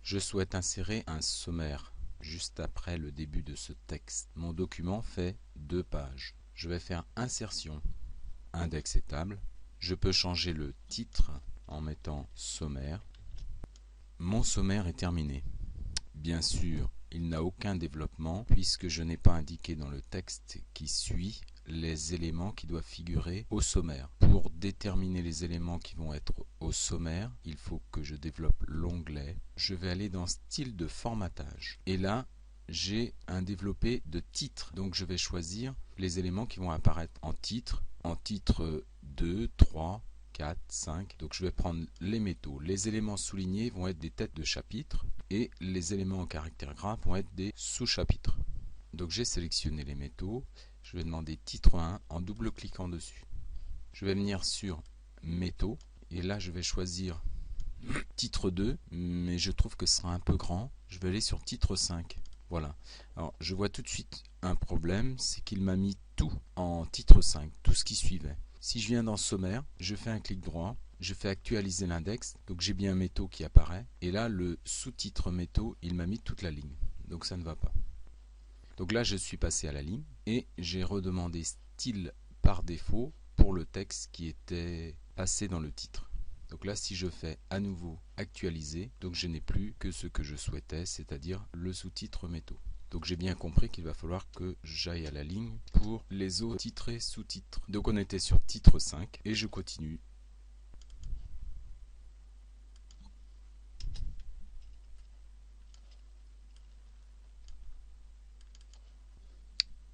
Je souhaite insérer un sommaire juste après le début de ce texte. Mon document fait 2 pages. Je vais faire insertion, index et table. Je peux changer le titre en mettant sommaire. Mon sommaire est terminé. Bien sûr, il n'a aucun développement puisque je n'ai pas indiqué dans le texte qui suit les éléments qui doivent figurer au sommaire. Pour déterminer les éléments qui vont être au sommaire, il faut que je développe l'onglet. Je vais aller dans style de formatage. Et là, j'ai un développé de titre. Donc je vais choisir les éléments qui vont apparaître en titre 2, 3, 4, 5. Donc je vais prendre les métaux. Les éléments soulignés vont être des têtes de chapitre et les éléments en caractère gras vont être des sous-chapitres. Donc j'ai sélectionné les métaux. Je vais demander titre 1 en double-cliquant dessus. Je vais venir sur métaux et là je vais choisir titre 2, mais je trouve que ce sera un peu grand. Je vais aller sur titre 5. Voilà. Alors je vois tout de suite un problème, c'est qu'il m'a mis tout en titre 5, tout ce qui suivait. Si je viens dans sommaire, je fais un clic droit, je fais actualiser l'index, donc j'ai bien métaux qui apparaît, et là le sous-titre métaux, il m'a mis toute la ligne, donc ça ne va pas. Donc là je suis passé à la ligne, et j'ai redemandé style par défaut pour le texte qui était passé dans le titre. Donc là si je fais à nouveau actualiser, donc je n'ai plus que ce que je souhaitais, c'est-à-dire le sous-titre métaux. Donc j'ai bien compris qu'il va falloir que j'aille à la ligne pour les autres titres et sous-titres. Donc on était sur titre 5 et je continue.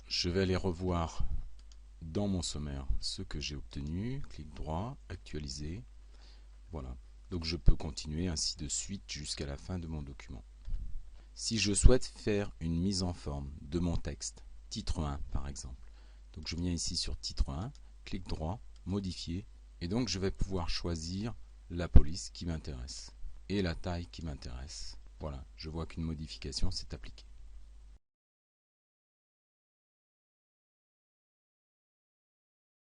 Je vais aller revoir dans mon sommaire ce que j'ai obtenu. Clic droit, actualiser. Voilà. Donc je peux continuer ainsi de suite jusqu'à la fin de mon document. Si je souhaite faire une mise en forme de mon texte, titre 1 par exemple, donc je viens ici sur titre 1, clic droit, modifier, et donc je vais pouvoir choisir la police qui m'intéresse et la taille qui m'intéresse. Voilà, je vois qu'une modification s'est appliquée.